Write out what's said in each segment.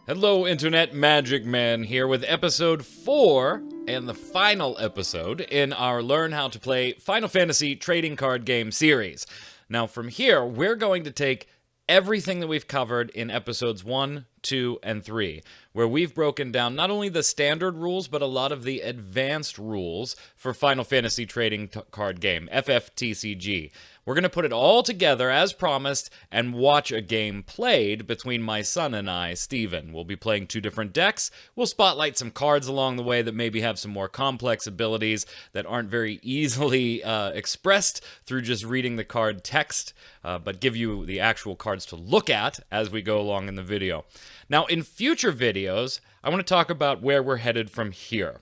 Hello, Internet Magic Man here with episode 4 and the final episode in our Learn How to Play Final Fantasy trading card game series. Now, from here, we're going to take everything that we've covered in episodes 1, 2, and 3, where we've broken down not only the standard rules, but a lot of the advanced rules for Final Fantasy trading card game, FFTCG. We're going to put it all together, as promised, and watch a game played between my son and I, Steven. We'll be playing 2 different decks. We'll spotlight some cards along the way that maybe have some more complex abilities that aren't very easily expressed through just reading the card text, but give you the actual cards to look at as we go along in the video. Now, in future videos, I want to talk about where we're headed from here.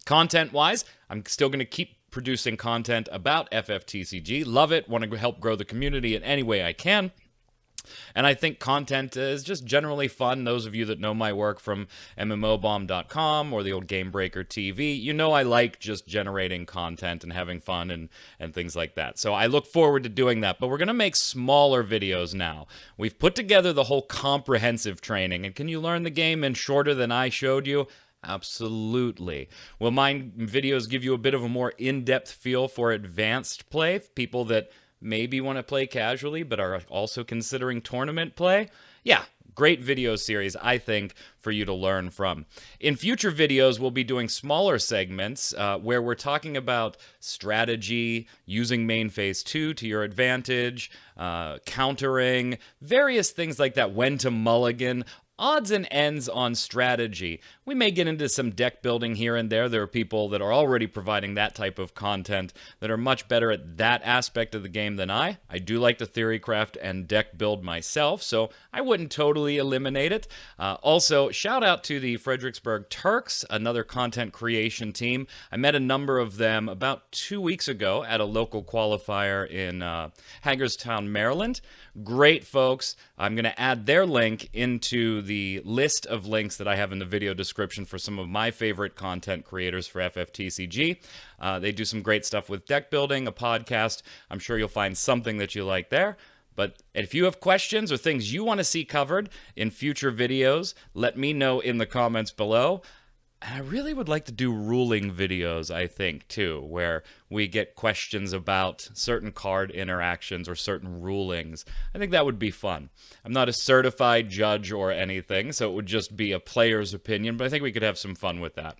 Content-wise, I'm still going to keep producing content about FFTCG. Love it. Want to help grow the community in any way I can. And I think content is just generally fun. Those of you that know my work from mmobomb.com or the old Game Breaker TV, you know I like just generating content and having fun and things like that. So I look forward to doing that. But we're going to make smaller videos now. We've put together the whole comprehensive training. And can you learn the game in shorter than I showed you? Absolutely. Will my videos give you a bit of a more in-depth feel for advanced play? People that maybe want to play casually but are also considering tournament play? Yeah, great video series, I think, for you to learn from. In future videos, we'll be doing smaller segments where we're talking about strategy, using main phase 2 to your advantage, countering, various things like that, when to mulligan, odds and ends on strategy. We may get into some deck building here and there. There are people that are already providing that type of content that are much better at that aspect of the game than I. I do like to theory craft and deck build myself, so I wouldn't totally eliminate it. Also, shout out to the Fredericksburg Turks, another content creation team. I met a number of them about 2 weeks ago at a local qualifier in Hagerstown, Maryland. Great folks. I'm going to add their link into the list of links that I have in the video description for some of my favorite content creators for FFTCG. They do some great stuff with deck building, a podcast. I'm sure you'll find something that you like there. But if you have questions or things you want to see covered in future videos, let me know in the comments below. And I really would like to do ruling videos, I think, too, where we get questions about certain card interactions or certain rulings. I think that would be fun. I'm not a certified judge or anything, so it would just be a player's opinion, but I think we could have some fun with that.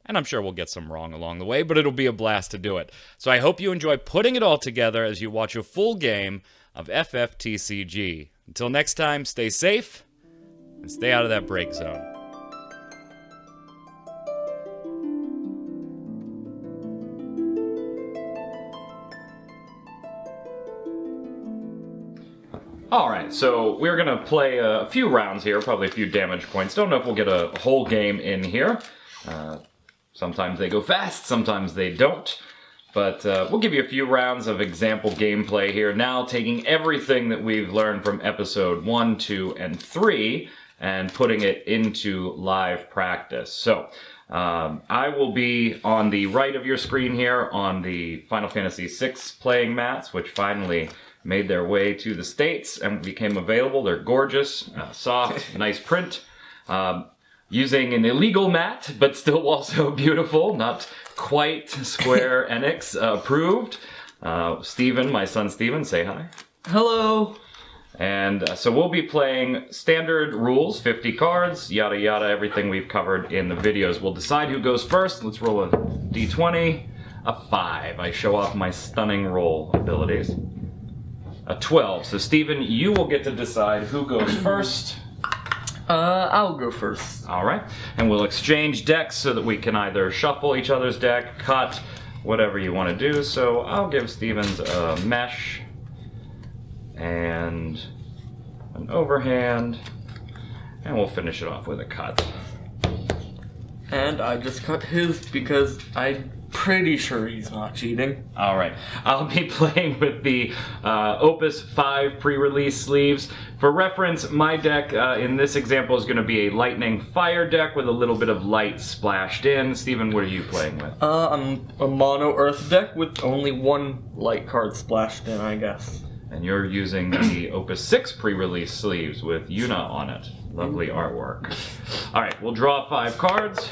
And I'm sure we'll get some wrong along the way, but it'll be a blast to do it. So I hope you enjoy putting it all together as you watch a full game of FFTCG. Until next time, stay safe and stay out of that break zone. Alright, so we're going to play a few rounds here, probably a few damage points. Don't know if we'll get a whole game in here. Sometimes they go fast, sometimes they don't. But we'll give you a few rounds of example gameplay here now, taking everything that we've learned from episode 1, 2, and 3 and putting it into live practice. So, I will be on the right of your screen here on the Final Fantasy VI playing mats, which finally made their way to the States and became available. They're gorgeous, soft, nice print. Using an illegal mat, but still also beautiful, not quite Square Enix approved. Steven, my son Steven, say hi. Hello. And so we'll be playing standard rules, 50 cards, yada yada, everything we've covered in the videos. We'll decide who goes first. Let's roll a d20, a 5. I show off my stunning roll abilities. A 12. So Steven, you will get to decide who goes first. I'll go first. Alright. And we'll exchange decks so that we can either shuffle each other's deck, cut, whatever you want to do. So I'll give Steven's a mesh and an overhand, and we'll finish it off with a cut. And I just cut his because I pretty sure he's not cheating. All right. I'll be playing with the Opus 5 pre-release sleeves. For reference, my deck in this example is going to be a lightning fire deck with a little bit of light splashed in. Steven, what are you playing with? I'm a mono earth deck with only one light card splashed in, I guess. And you're using the Opus 6 pre-release sleeves with Yuna on it. Lovely artwork. All right, we'll draw 5 cards.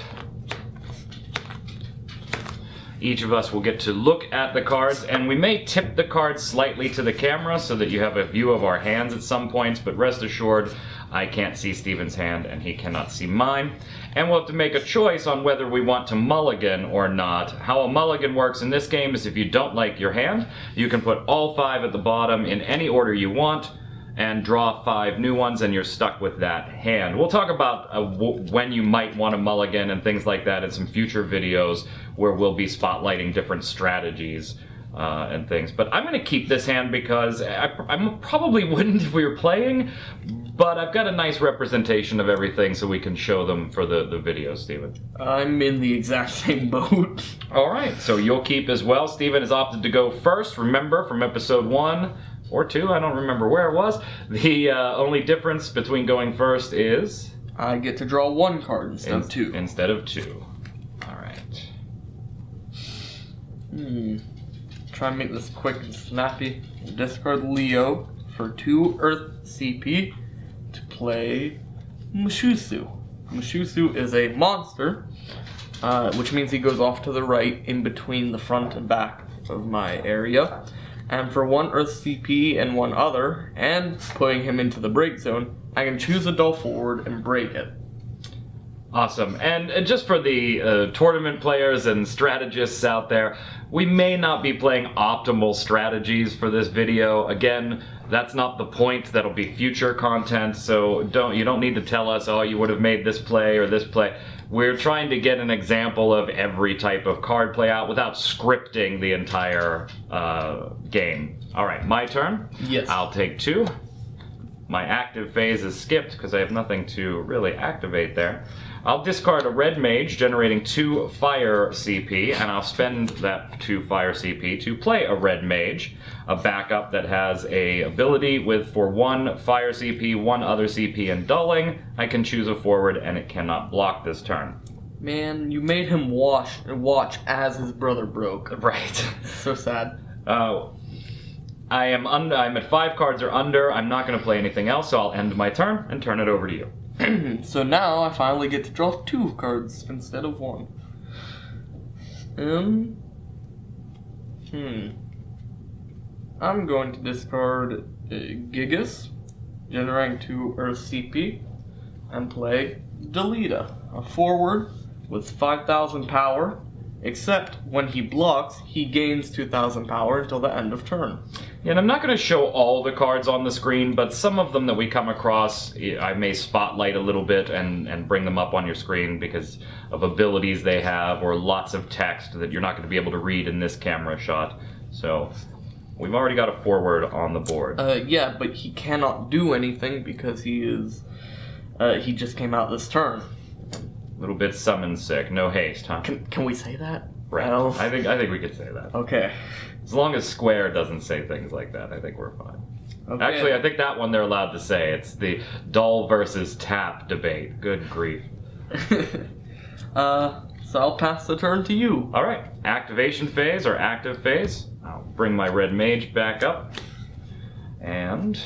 Each of us will get to look at the cards, and we may tip the cards slightly to the camera so that you have a view of our hands at some points, but rest assured, I can't see Steven's hand and he cannot see mine. And we'll have to make a choice on whether we want to mulligan or not. How a mulligan works in this game is if you don't like your hand, you can put all 5 at the bottom in any order you want, and draw 5 new ones, and you're stuck with that hand. We'll talk about when you might want to mulligan and things like that in some future videos where we'll be spotlighting different strategies and things. But I'm going to keep this hand because I probably wouldn't if we were playing, but I've got a nice representation of everything so we can show them for the video, Steven. I'm in the exact same boat. All right, so you'll keep as well. Steven has opted to go first. Remember, from episode 1, or 2, I don't remember where it was. The only difference between going first is... I get to draw 1 card instead of 2. Instead of 2. Alright. Try and make this quick and snappy. Discard Leo for 2 Earth CP to play Mushusu. Mushusu is a monster, which means he goes off to the right in between the front and back of my area. And for 1 Earth CP and 1 other, and putting him into the break zone, I can choose a dull forward and break it. Awesome. And just for the tournament players and strategists out there, we may not be playing optimal strategies for this video. Again, that's not the point. That'll be future content, so you don't need to tell us, oh, you would have made this play or this play. We're trying to get an example of every type of card play out without scripting the entire game. All right, my turn. Yes. I'll take 2. My active phase is skipped because I have nothing to really activate there. I'll discard a red mage, generating 2 fire CP, and I'll spend that 2 fire CP to play a red mage, a backup that has a ability for 1 fire CP, 1 other CP, and dulling. I can choose a forward, and it cannot block this turn. Man, you made him watch as his brother broke. Right. So sad. I'm at 5 cards or under. I'm not going to play anything else, so I'll end my turn and turn it over to you. So now I finally get to draw 2 cards instead of 1. I'm going to discard Gigas, generating 2 Earth CP, and play Delita, a forward with 5,000 power, except when he blocks, he gains 2,000 power until the end of turn. Yeah, and I'm not going to show all the cards on the screen, but some of them that we come across, I may spotlight a little bit and bring them up on your screen because of abilities they have or lots of text that you're not going to be able to read in this camera shot. So we've already got a forward on the board. Yeah, but he cannot do anything because he just came out this turn. A little bit summon sick. No haste, huh? Can we say that? Right. No. I think we could say that. Okay. As long as Square doesn't say things like that, I think we're fine. Okay. Actually, I think that one they're allowed to say. It's the dull versus tap debate. Good grief. So I'll pass the turn to you. All right. Activation phase or active phase. I'll bring my red mage back up and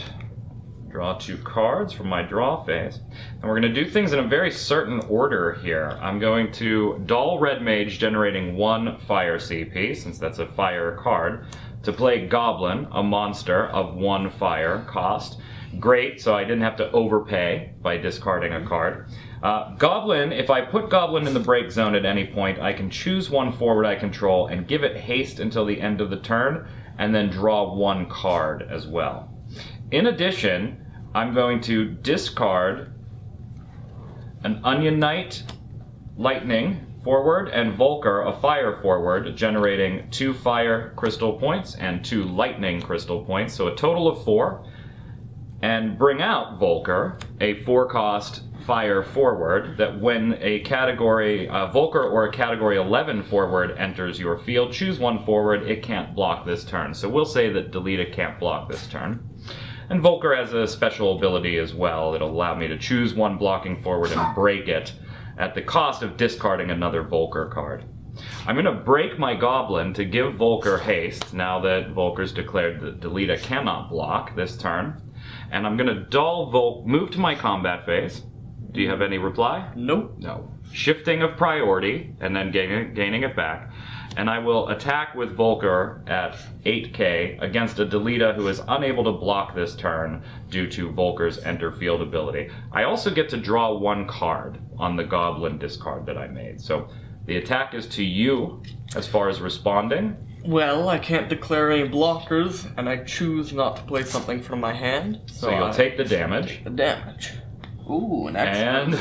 draw 2 cards from my draw phase. And we're going to do things in a very certain order here. I'm going to dull red mage, generating 1 fire CP, since that's a fire card, to play Goblin, a monster of 1 fire cost. Great, so I didn't have to overpay by discarding a card. Goblin, if I put Goblin in the break zone at any point, I can choose 1 forward I control and give it haste until the end of the turn, and then draw 1 card as well. In addition, I'm going to discard an Onion Knight, Lightning forward, and Volker, a fire forward, generating 2 fire crystal points and 2 lightning crystal points, so a total of 4. And bring out Volker, a 4-cost fire forward, that when a category Volker or a category 11 forward enters your field, choose one forward. It can't block this turn. So we'll say that Delita can't block this turn. And Volker has a special ability as well. It'll allow me to choose one blocking forward and break it at the cost of discarding another Volker card. I'm going to break my Goblin to give Volker haste now that Volker's declared that Delita cannot block this turn. And I'm going to move to my combat phase. Do you have any reply? Nope. No. Shifting of priority and then gaining it back. And I will attack with Volker at 8k against a Delita who is unable to block this turn due to Volker's enter field ability. I also get to draw one card on the Goblin discard that I made. So the attack is to you as far as responding. Well, I can't declare any blockers, and I choose not to play something from my hand. So you'll take the damage. Take the damage. Ooh, an X. And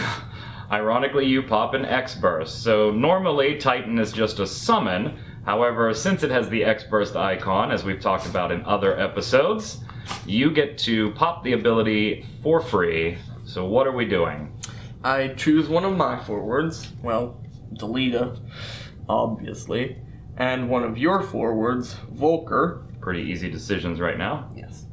ironically, you pop an X-Burst. So normally, Titan is just a summon. However, since it has the X-Burst icon, as we've talked about in other episodes, you get to pop the ability for free. So what are we doing? I choose one of my forwards. Well, Delita, obviously. And one of your forwards, Volker. Pretty easy decisions right now. Yes.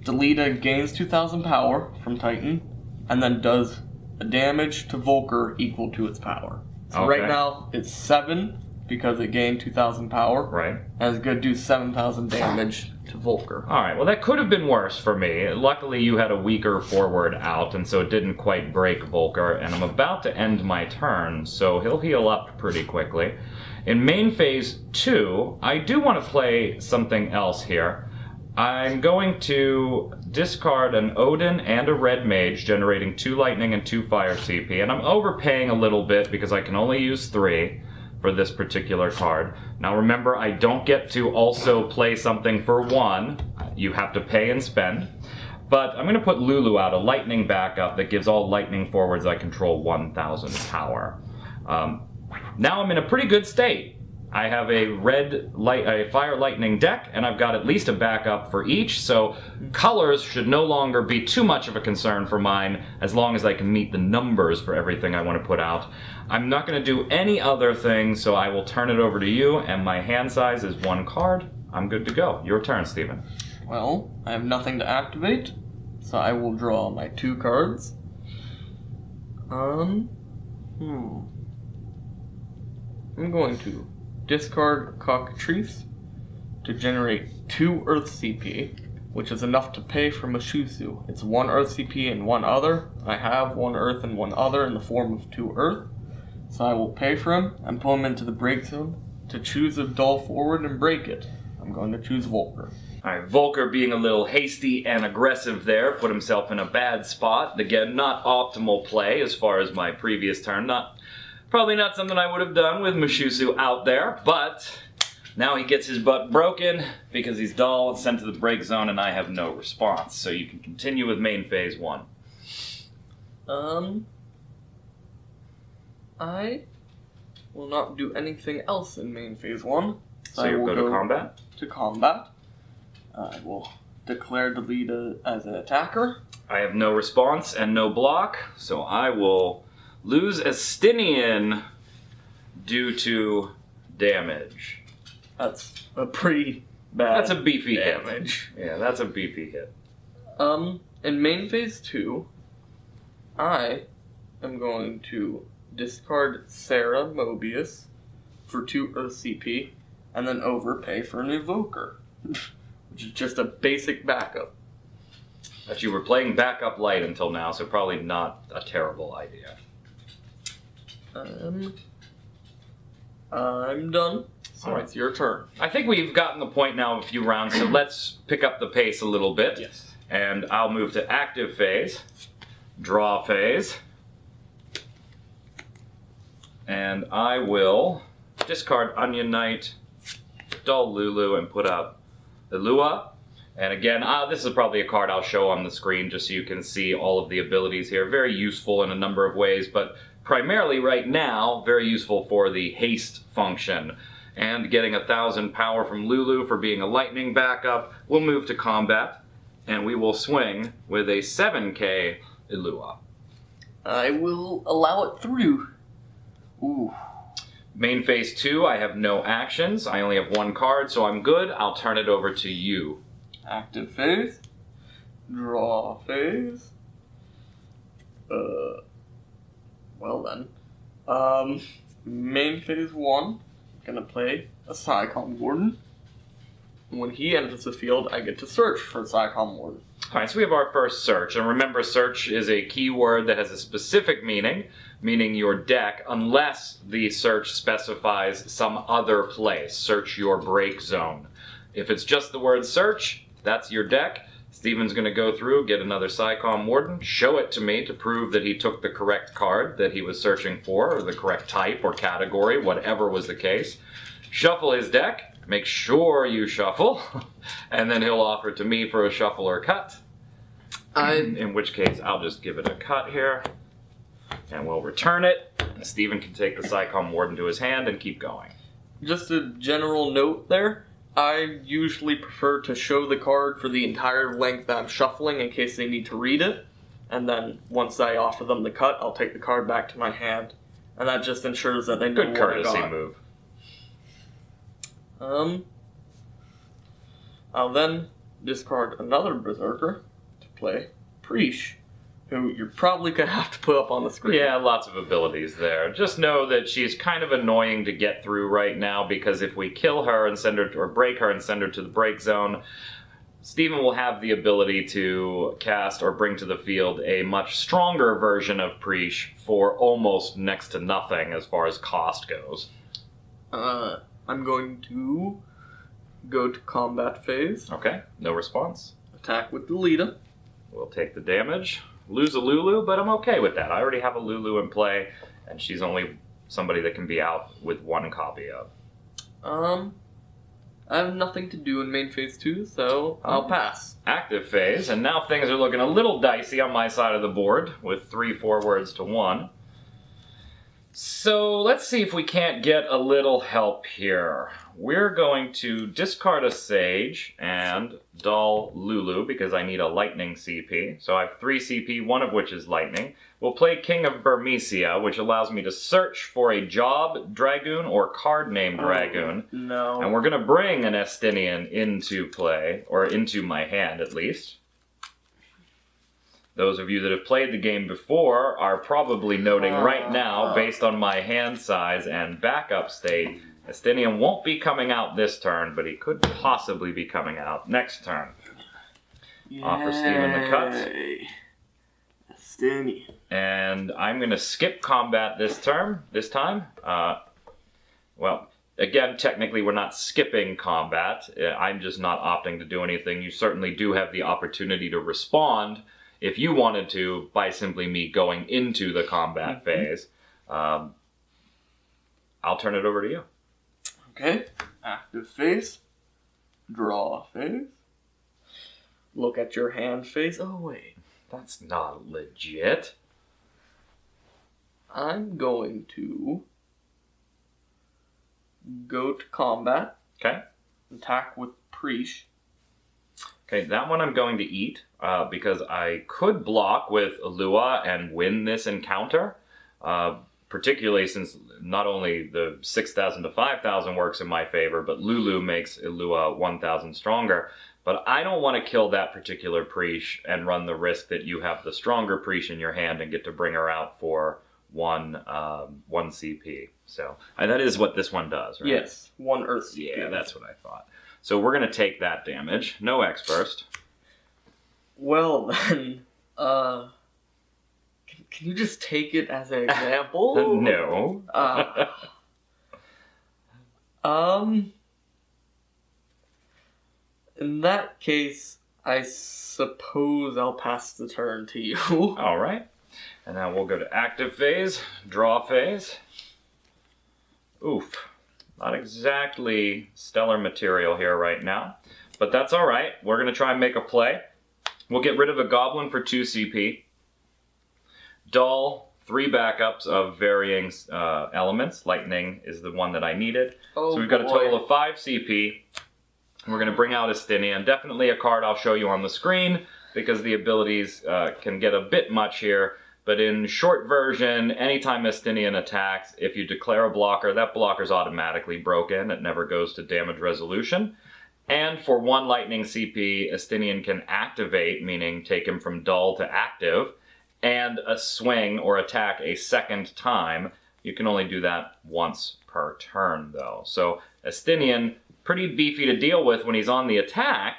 Delita gains 2,000 power from Titan, and then does a damage to Volker equal to its power. So Okay. right now, it's 7, because it gained 2,000 power. Right. And it's going to do 7,000 damage to Volker. Alright, well that could have been worse for me. Luckily you had a weaker forward out, and so it didn't quite break Volker, and I'm about to end my turn, so he'll heal up pretty quickly. In main phase 2, I do want to play something else here. I'm going to discard an Odin and a Red Mage, generating 2 lightning and 2 fire CP, and I'm overpaying a little bit because I can only use 3 for this particular card. Now remember, I don't get to also play something for 1. You have to pay and spend. But I'm going to put Lulu out, a lightning backup that gives all lightning forwards I control 1,000 power. Now I'm in a pretty good state. I have a fire lightning deck, and I've got at least a backup for each, so colors should no longer be too much of a concern for mine as long as I can meet the numbers for everything I want to put out. I'm not going to do any other thing, so I will turn it over to you, and my hand size is 1 card. I'm good to go. Your turn, Steven. Well, I have nothing to activate, so I will draw my 2 cards. I'm going to discard Cockatrice to generate 2 Earth CP, which is enough to pay for Mushusu. It's 1 Earth CP and 1 other. I have 1 Earth and 1 other in the form of 2 Earth. So I will pay for him and pull him into the break zone to choose a dull forward and break it. I'm going to choose Volker. Alright, Volker being a little hasty and aggressive there, put himself in a bad spot. Again, not optimal play as far as my previous turn. Probably not something I would have done with Mushusu out there, but now he gets his butt broken because he's dull and sent to the break zone and I have no response. So you can continue with main phase 1. I will not do anything else in main phase 1. So you'll go to combat? To combat. I will declare Delita as an attacker. I have no response and no block, so I will lose Estinian due to damage. That's a pretty bad That's a beefy damage. hit. Yeah, that's a beefy hit. In main phase 2, I am going to discard Sarah Mobius for 2 Earth CP, and then overpay for an Evoker, which is just a basic backup. But you were playing backup light until now, so probably not a terrible idea. I'm done. So All right. It's your turn. I think we've gotten the point now of a few rounds, so let's pick up the pace a little bit. Yes. And I'll move to active phase, draw phase, and I will discard Onion Knight, dull Lulu, and put out Ilua. And again, this is probably a card I'll show on the screen just so you can see all of the abilities here. Very useful in a number of ways, but primarily right now, very useful for the haste function. And getting 1,000 power from Lulu for being a lightning backup. We'll move to combat, and we will swing with a 7k Ilua. I will allow it through. Ooh. Main phase 2, I have no actions. I only have one card, so I'm good. I'll turn it over to you. Active phase. Draw phase. Well then. Main phase 1, gonna play a Psycom Warden. When he enters the field, I get to search for Psycom Warden. Alright, so we have our first search, and remember search is a keyword that has a specific meaning, meaning your deck, unless the search specifies some other place. Search your break zone. If it's just the word search, that's your deck. Steven's going to go through, get another Psycom Warden, show it to me to prove that he took the correct card that he was searching for, or the correct type or category, whatever was the case. Shuffle his deck, make sure you shuffle, and then he'll offer it to me for a shuffle or cut. In which case, I'll just give it a cut here, and we'll return it. Steven can take the Psycom Warden to his hand and keep going. Just a general note there. I usually prefer to show the card for the entire length that I'm shuffling in case they need to read it. And then once I offer them the cut, I'll take the card back to my hand. And that just ensures that they know Good courtesy move. I'll then discard another Berserker to play Preesh, who you're probably going to have to put up on the screen. Yeah, lots of abilities there. Just know that she's kind of annoying to get through right now, because if we kill her and send her, or break her and send her to the break zone, Steven will have the ability to cast or bring to the field a much stronger version of Preesh for almost next to nothing as far as cost goes. I'm going to go to combat phase. Okay, no response. Attack with the Lita. We'll take the damage. Lose a Lulu, but I'm okay with that. I already have a Lulu in play, and she's only somebody that can be out with one copy of. I have nothing to do in main phase 2, so I'll pass. Active phase, and now things are looking a little dicey on my side of the board, with 3 forwards to 1. So let's see if we can't get a little help here. We're going to discard a Sage and dull Lulu because I need a Lightning CP. So I have 3 CP, one of which is Lightning. We'll play King of Burmecia, which allows me to search for a job Dragoon or card name Dragoon. No. And we're going to bring an Estinian into play, or into my hand at least. Those of you that have played the game before are probably noting right now, based on my hand size and backup state, Estinian won't be coming out this turn, but he could possibly be coming out next turn. Yay. Offer Steven the cut. Estinian. And I'm going to skip combat this time. Well, again, technically we're not skipping combat. I'm just not opting to do anything. You certainly do have the opportunity to respond if you wanted to, by simply me going into the combat phase. I'll turn it over to you. Okay. Active phase. Draw phase. Look at your hand phase. Oh, wait. That's not legit. I'm going to go to combat. Okay. Attack with Preesh. Okay, that one I'm going to eat, because I could block with Lua and win this encounter, particularly since not only the 6,000 to 5,000 works in my favor, but Lulu makes Lua 1,000 stronger. But I don't want to kill that particular Preesh and run the risk that you have the stronger Preesh in your hand and get to bring her out for one CP. So that is what this one does, right? Yes, 1 Earth CP. Yeah, that's what I thought. So we're going to take that damage. No X burst. Well then, can you just take it as an example? No. In that case, I suppose I'll pass the turn to you. All right. And now we'll go to active phase, draw phase. Oof. Not exactly stellar material here right now, but that's all right. We're going to try and make a play. We'll get rid of a goblin for 2 CP. Dull, 3 backups of varying elements. Lightning is the one that I needed. Oh, so we've got a total of 5 CP. We're going to bring out Estinian. Definitely a card I'll show you on the screen, because the abilities can get a bit much here. But in short version, anytime Estinian attacks, if you declare a blocker, that blocker's automatically broken. It never goes to damage resolution. And for 1 lightning CP, Estinian can activate, meaning take him from dull to active, and a swing or attack a second time. You can only do that once per turn, though. So Estinian, pretty beefy to deal with when he's on the attack,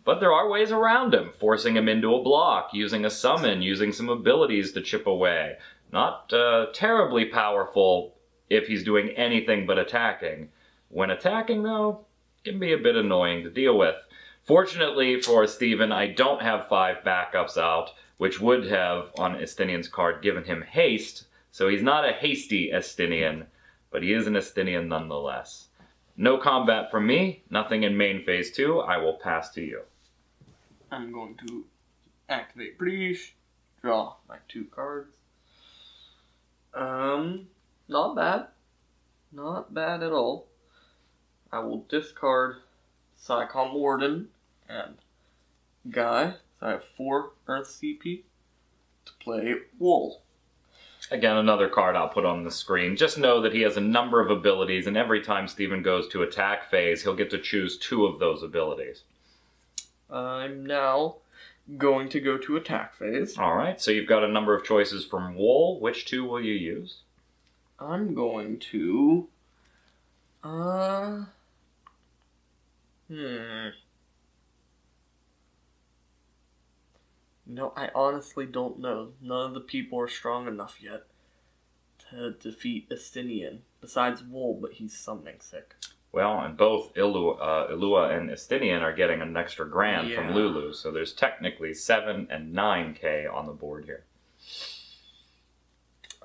but there are ways around him, forcing him into a block, using a summon, using some abilities to chip away. Not terribly powerful if he's doing anything but attacking. When attacking, though, it can be a bit annoying to deal with. Fortunately for Steven, I don't have 5 backups out, which would have, on Estinian's card, given him haste. So he's not a hasty Estinian, but he is an Estinian nonetheless. No combat from me, nothing in main phase 2. I will pass to you. I'm going to activate Breach, draw my 2 cards. Not bad. Not bad at all. I will discard Psycom Warden and Guy. So I have 4 Earth CP to play Wool. Again, another card I'll put on the screen. Just know that he has a number of abilities, and every time Steven goes to attack phase, he'll get to choose 2 of those abilities. I'm now going to go to attack phase. Alright, so you've got a number of choices from Wool. Which 2 will you use? I'm going to... No, I honestly don't know. None of the people are strong enough yet to defeat Estinian. Besides Wool, but he's summoning sick. Well, and both Ilua and Estinian are getting an extra grand from Lulu, so there's technically 7 and 9k on the board here.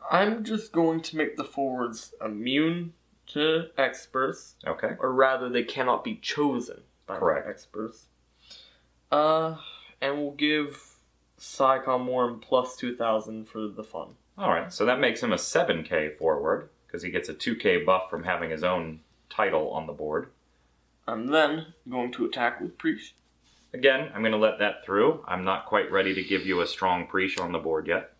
I'm just going to make the forwards immune to experts. Okay. Or rather, they cannot be chosen by the experts. And we'll give Psycom Worm plus 2,000 for the fun. Alright, so that makes him a 7k forward, because he gets a 2k buff from having his own title on the board. I'm then going to attack with Preach. Again, I'm going to let that through. I'm not quite ready to give you a strong Preach on the board yet.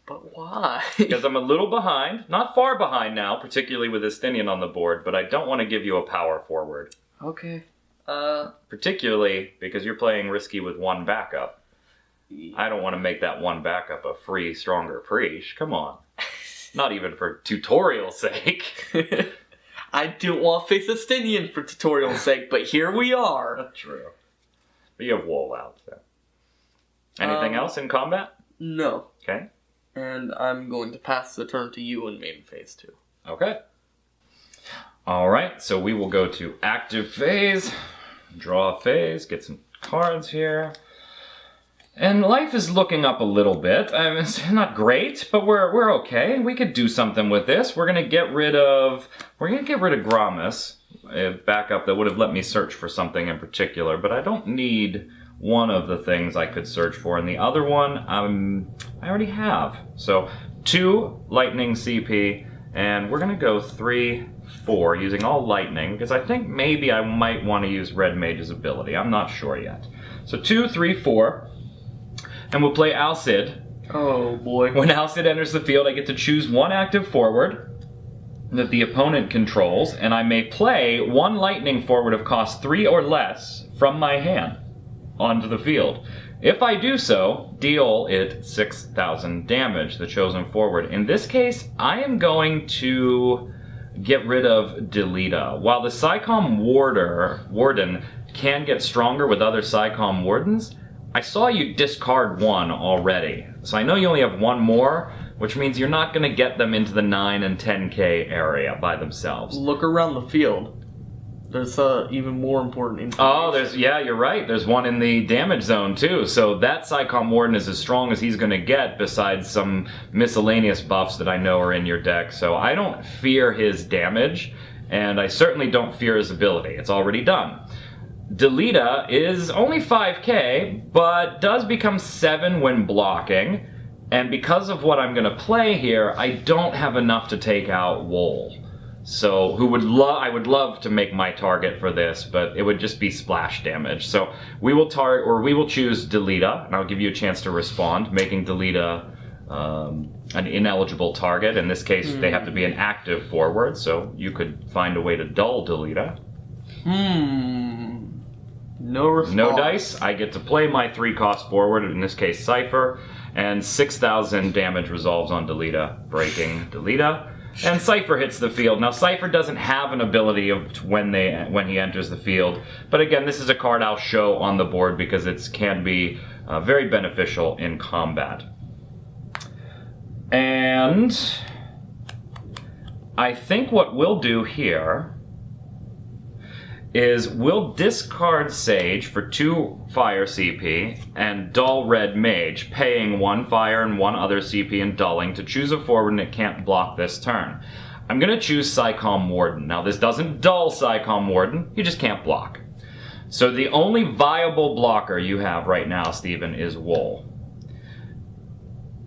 But why? Because I'm a little behind. Not far behind now, particularly with Estinian on the board, but I don't want to give you a power forward. Okay. Particularly because you're playing risky with 1 backup. I don't want to make that 1 backup a free, stronger Preach. Come on. Not even for tutorial sake. I didn't want to face Estinian for tutorial sake, but here we are. True. But you have Wool out, so. Anything else in combat? No. Okay. And I'm going to pass the turn to you in main phase 2. Okay. Alright, so we will go to active phase. Draw a phase, get some cards here. And life is looking up a little bit. I mean, it's not great, but we're okay. We could do something with this. We're gonna get rid of Gramus, a backup that would have let me search for something in particular, but I don't need one of the things I could search for, and the other one I already have. So 2 lightning CP, and we're gonna go 3, 4 using all lightning, because I think maybe I might want to use Red Mage's ability. I'm not sure yet. So 2, 3, 4. And we'll play Alcid. Oh boy. When Alcid enters the field, I get to choose 1 active forward that the opponent controls, and I may play 1 lightning forward of cost 3 or less from my hand onto the field. If I do so, deal it 6,000 damage, the chosen forward. In this case, I am going to get rid of Delita. While the Psycom Warden can get stronger with other Psycom Wardens, I saw you discard 1 already, so I know you only have 1 more, which means you're not going to get them into the 9 and 10k area by themselves. Look around the field. There's even more important information. Oh, yeah, you're right. There's 1 in the damage zone too, so that Psycom Warden is as strong as he's going to get, besides some miscellaneous buffs that I know are in your deck, so I don't fear his damage, and I certainly don't fear his ability. It's already done. Delita is only 5k, but does become 7 when blocking, and because of what I'm going to play here, I don't have enough to take out Wool. So, I would love to make my target for this, but it would just be splash damage. So, we will choose Delita, and I'll give you a chance to respond, making Delita an ineligible target. In this case, they have to be an active forward, so you could find a way to dull Delita. No response. No dice. I get to play my 3-cost forward, in this case Cypher, and 6,000 damage resolves on Delita, breaking Delita. And Cypher hits the field. Now Cypher doesn't have an ability of when he enters the field, but again, this is a card I'll show on the board because it can be very beneficial in combat. And I think what we'll do here is we'll discard Sage for 2 fire CP and dull Red Mage, paying 1 fire and 1 other CP and dulling to choose a forward and it can't block this turn. I'm going to choose Psycom Warden. Now this doesn't dull Psycom Warden, you just can't block. So the only viable blocker you have right now, Steven, is Wool.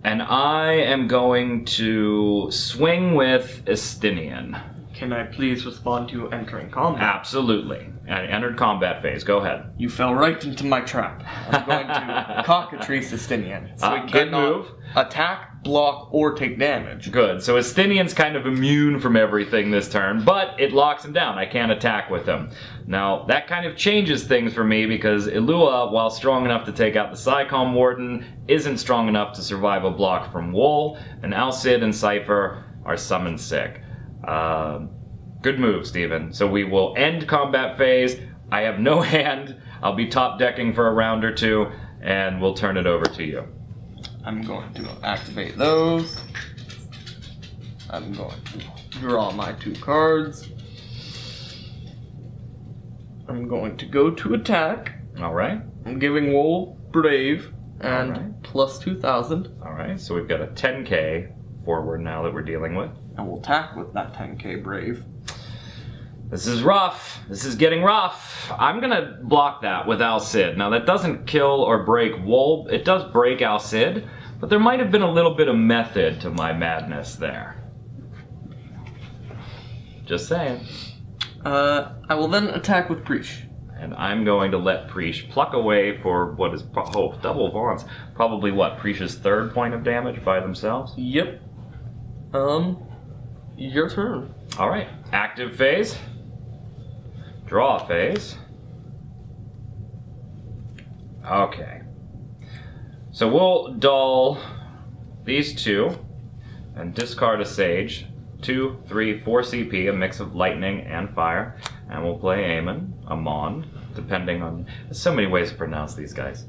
And I am going to swing with Estinian. Can I please respond to entering combat? Absolutely. I entered combat phase. Go ahead. You fell right into my trap. I'm going to cockatrice Estinian. So he good cannot move. attack, block, or take damage. Good. So Estinian's kind of immune from everything this turn, but it locks him down. I can't attack with him. Now, that kind of changes things for me because Ilua, while strong enough to take out the Psycom Warden, isn't strong enough to survive a block from Wool, and Alcid and Cypher are summoned sick. Good move, Steven. So we will end combat phase. I have no hand. I'll be top decking for a round or 2, and we'll turn it over to you. I'm going to activate those. I'm going to draw my 2 cards. I'm going to go to attack. All right. I'm giving Wool Brave and Alright. plus 2,000. All right. So we've got a 10k forward now that we're dealing with. And we'll attack with that 10k Brave. This is rough. This is getting rough. I'm going to block that with Alcid. Now, that doesn't kill or break Wool. It does break Alcid, but there might have been a little bit of method to my madness there. Just saying. I will then attack with Preesh. And I'm going to let Preesh pluck away for what is... double Vaughn's. Probably what? Preesh's 3rd point of damage by themselves? Yep. Your turn. All right. Active phase. Draw phase. Okay. So we'll dull these 2 and discard a Sage. 2, 3, 4 CP, a mix of lightning and fire. And we'll play Amon, depending on... There's so many ways to pronounce these guys.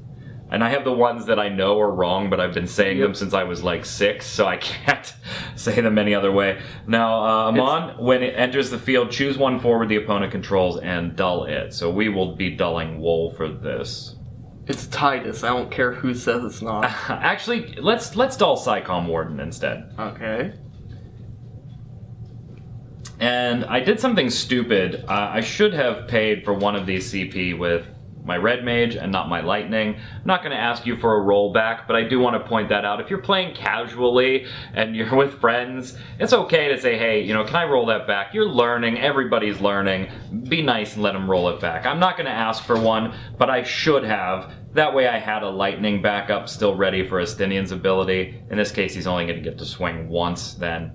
And I have the ones that I know are wrong, but I've been saying them since I was like 6, so I can't say them any other way. Now, Amon, when it enters the field, choose 1 forward the opponent controls and dull it. So we will be dulling Wool for this. It's Titus. I don't care who says it's not. Actually, let's dull Psycom Warden instead. Okay. And I did something stupid. I should have paid for 1 of these CP with my Red Mage and not my Lightning. I'm not going to ask you for a rollback, but I do want to point that out. If you're playing casually and you're with friends, it's okay to say, hey, can I roll that back? You're learning. Everybody's learning. Be nice and let them roll it back. I'm not going to ask for 1, but I should have. That way I had a Lightning backup still ready for Estinian's ability. In this case, he's only going to get to swing once then.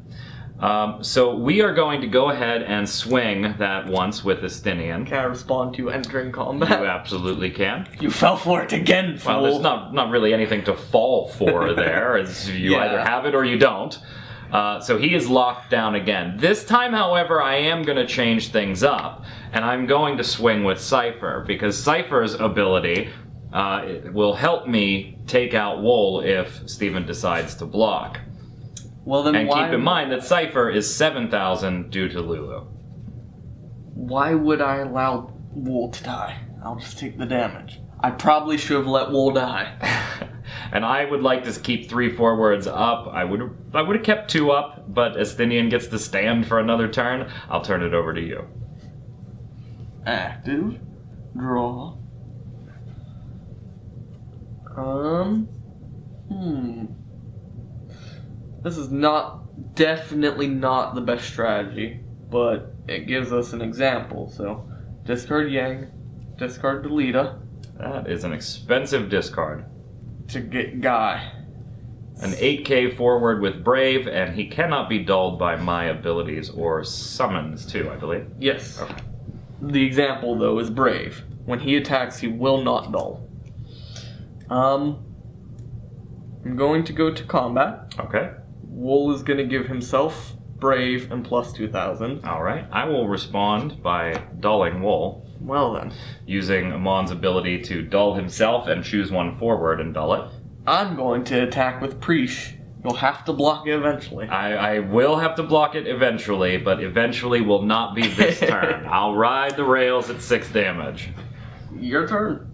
So we are going to go ahead and swing that once with Estinian. Can I respond to entering combat? You absolutely can. You fell for it again, fool. Well, there's not really anything to fall for there. As you either have it or you don't. So he is locked down again. This time, however, I am going to change things up. And I'm going to swing with Cypher. Because Cypher's ability will help me take out Wool if Steven decides to block. Well, then and keep in mind that Cypher is 7,000 due to Lulu. Why would I allow Wool to die? I'll just take the damage. I probably should have let Wool die. And I would like to keep 3 forwards up. I would have kept 2 up, but Estinian gets to stand for another turn. I'll turn it over to you. Active. Draw. This is definitely not the best strategy, but it gives us an example. So, discard Yang, discard Delita. That is an expensive discard. To get Guy. An 8K forward with Brave, and he cannot be dulled by my abilities or summons too, I believe. Yes. Okay. The example, though, is Brave. When he attacks, he will not dull. I'm going to go to combat. Okay. Wool is going to give himself Brave and plus 2,000. Alright. I will respond by dulling Wool. Well then. Using Amon's ability to dull himself and choose one forward and dull it. I'm going to attack with Preesh. You'll have to block it eventually. I will have to block it eventually, but eventually will not be this turn. I'll ride the rails at 6 damage. Your turn.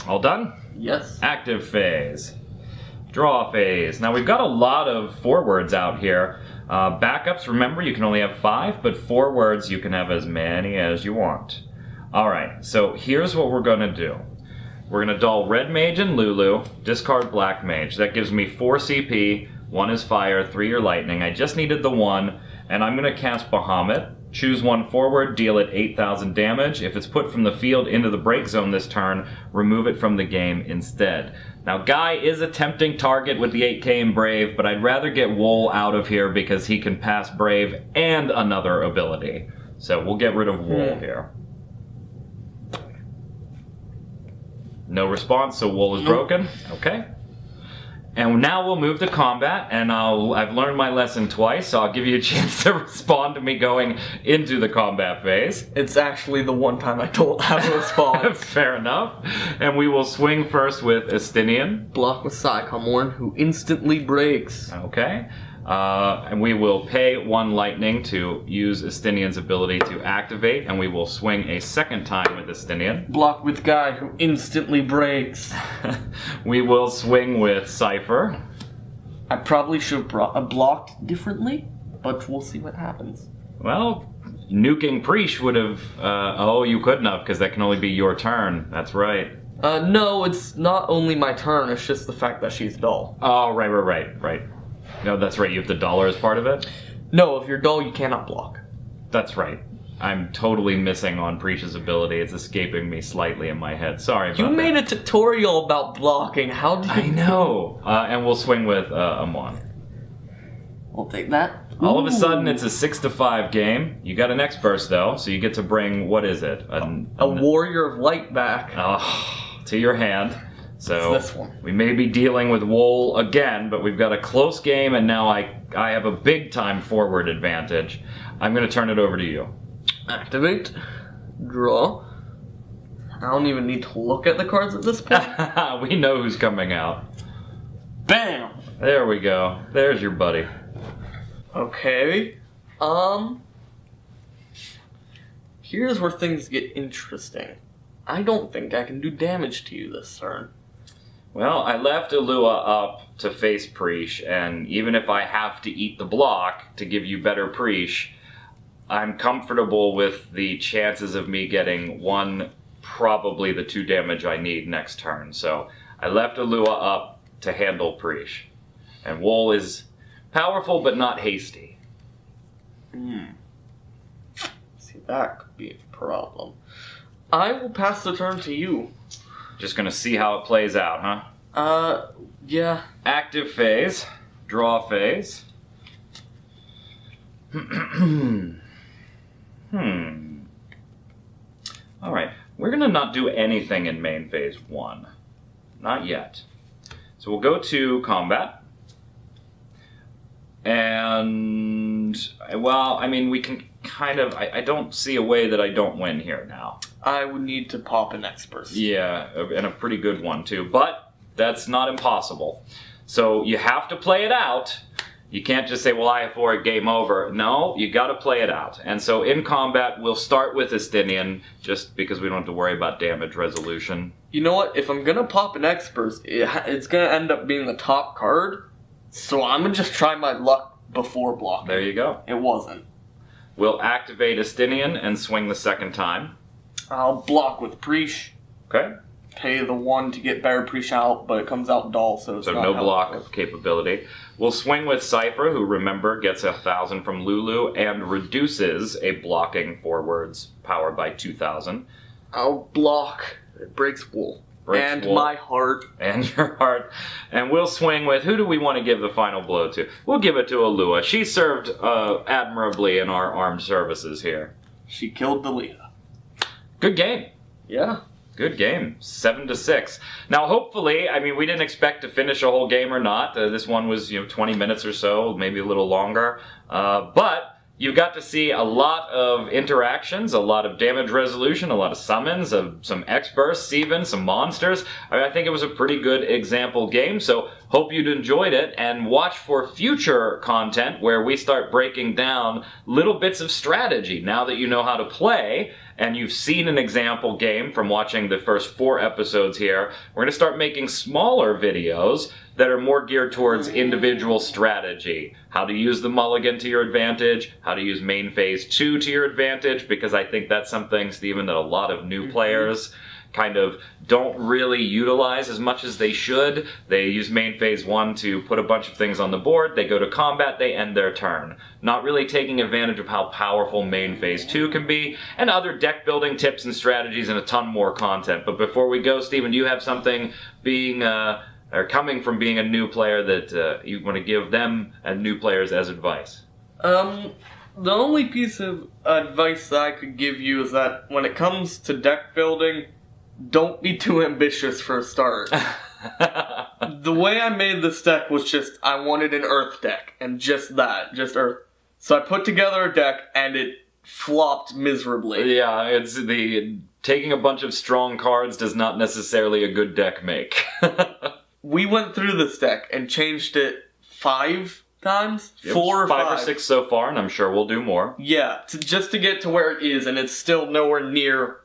All done? Yes. Active phase. Draw phase. Now we've got a lot of forwards out here. Backups, remember, you can only have 5, but forwards you can have as many as you want. Alright, so here's what we're going to do. We're going to dull Red Mage and Lulu, discard Black Mage. That gives me 4 CP, 1 is Fire, 3 are Lightning. I just needed the 1, and I'm going to cast Bahamut. Choose one forward, deal it 8,000 damage. If it's put from the field into the break zone this turn, remove it from the game instead. Now, Guy is a tempting target with the 8K and Brave, but I'd rather get Wool out of here because he can pass Brave and another ability. So we'll get rid of Wool here. No response, so Wool is broken. Okay. And now we'll move to combat, and I've learned my lesson twice, so I'll give you a chance to respond to me going into the combat phase. It's actually the one time I don't have a response. Fair enough. And we will swing first with Estinian. Block with Psychomorn, who instantly breaks. Okay. And we will pay 1 lightning to use Estinian's ability to activate, and we will swing a second time with Estinian. Block with Guy, who instantly breaks. We will swing with Cypher. I probably should have blocked differently, but we'll see what happens. Well, nuking Preesh would have... oh, you couldn't have, because that can only be your turn. That's right. No, it's not only my turn, it's just the fact that she's dull. Oh, right. No, that's right. You have the dollar as part of it? No, if you're dull, you cannot block. That's right. I'm totally missing on Preach's ability. It's escaping me slightly in my head. Sorry about that. You made a tutorial about blocking. How did you... I know. And we'll swing with Amon. We'll take that. All of a sudden, it's a 6-5 game. You got an X-Burst, though, so you get to bring... What is it? A Warrior of Light back. To your hand. So it's this one. We may be dealing with Wool again, but we've got a close game, and now I have a big-time forward advantage. I'm going to turn it over to you. Activate. Draw. I don't even need to look at the cards at this point. We know who's coming out. Bam! There we go. There's your buddy. Okay. Here's where things get interesting. I don't think I can do damage to you this turn. Well, I left Alua up to face Preesh, and even if I have to eat the block to give you better Preesh, I'm comfortable with the chances of me getting 1, probably the 2 damage I need next turn. So I left Alua up to handle Preesh. And Wool is powerful but not hasty. See, that could be a problem. I will pass the turn to you. Just gonna see how it plays out, huh? Yeah. Active phase. Draw phase. Alright, we're gonna not do anything in main phase 1. Not yet. So we'll go to combat. And, well, I mean, we can kind of... I don't see a way that I don't win here now. I would need to pop an X-Burst. Yeah, and a pretty good one, too. But that's not impossible. So you have to play it out. You can't just say, well, I have 4, game over. No, you got to play it out. And so in combat, we'll start with Estinian, just because we don't have to worry about damage resolution. You know what? If I'm going to pop an X-Burst, it's going to end up being the top card. So I'm going to just try my luck before blocking. There you go. It wasn't. We'll activate Estinian and swing the second time. I'll block with Preesh. Okay. Pay the 1 to get better Preesh out, but it comes out dull, so it's not no helpful. block capability. We'll swing with Cypher, who, remember, gets 1,000 from Lulu and reduces a blocking forward's power by 2,000. I'll block. It breaks Wool. And my heart. And your heart. And we'll swing with, who do we want to give the final blow to? We'll give it to Alua. She served admirably in our armed services here. She killed the Leah. Good game. Yeah. Good game. 7-6. Now, hopefully, I mean, we didn't expect to finish a whole game or not. This one was, 20 minutes or so, maybe a little longer. But you got to see a lot of interactions, a lot of damage resolution, a lot of summons, some X-bursts even, some monsters. I think it was a pretty good example game, so hope you'd enjoyed it, and watch for future content where we start breaking down little bits of strategy. Now that you know how to play, and you've seen an example game from watching the first 4 episodes here, we're going to start making smaller videos that are more geared towards individual strategy. How to use the mulligan to your advantage, how to use main phase 2 to your advantage, because I think that's something, Steven, that a lot of new players kind of don't really utilize as much as they should. They use main phase 1 to put a bunch of things on the board, they go to combat, they end their turn. Not really taking advantage of how powerful main phase 2 can be, and other deck building tips and strategies and a ton more content. But before we go, Steven, do you have something coming from being a new player that you want to give them and new players as advice? The only piece of advice that I could give you is that when it comes to deck building, don't be too ambitious for a start. The way I made this deck was just, I wanted an Earth deck, and just that, just Earth. So I put together a deck, and it flopped miserably. Yeah, it's taking a bunch of strong cards does not necessarily a good deck make. We went through this deck and changed it 5 times? 4 or 5. 5 or 6 so far, and I'm sure we'll do more. Yeah, just to get to where it is, and it's still nowhere near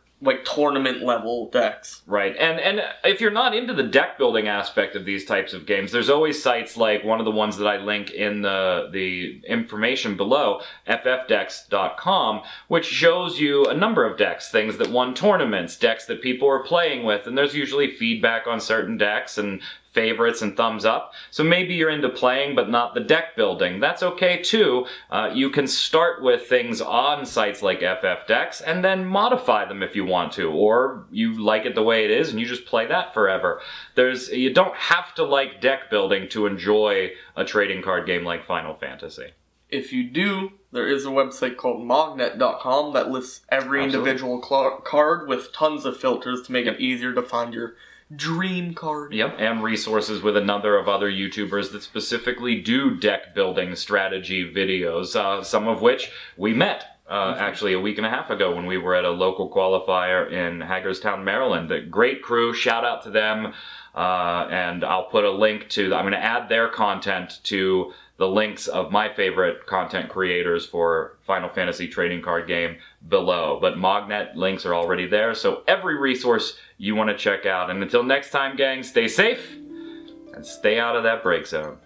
tournament level decks. Right, and if you're not into the deck building aspect of these types of games, there's always sites like one of the ones that I link in the information below, FFTCG.com, which shows you a number of decks, things that won tournaments, decks that people are playing with, and there's usually feedback on certain decks and favorites and thumbs up. So maybe you're into playing but not the deck building. That's okay too. You can start with things on sites like FFTCG and then modify them if you want to, or you like it the way it is and you just play that forever. You don't have to like deck building to enjoy a trading card game like Final Fantasy. If you do, there is a website called Mognet.com that lists every individual card with tons of filters to make it easier to find your dream card. Yep, and resources with a number of other YouTubers that specifically do deck building strategy videos, some of which we met actually a week and a half ago when we were at a local qualifier in Hagerstown, Maryland. A great crew, shout out to them, and I'll put a link to, I'm going to add their content to the links of my favorite content creators for Final Fantasy trading card game below. But Mognet links are already there, so every resource you want to check out. And until next time, gang, stay safe and stay out of that break zone.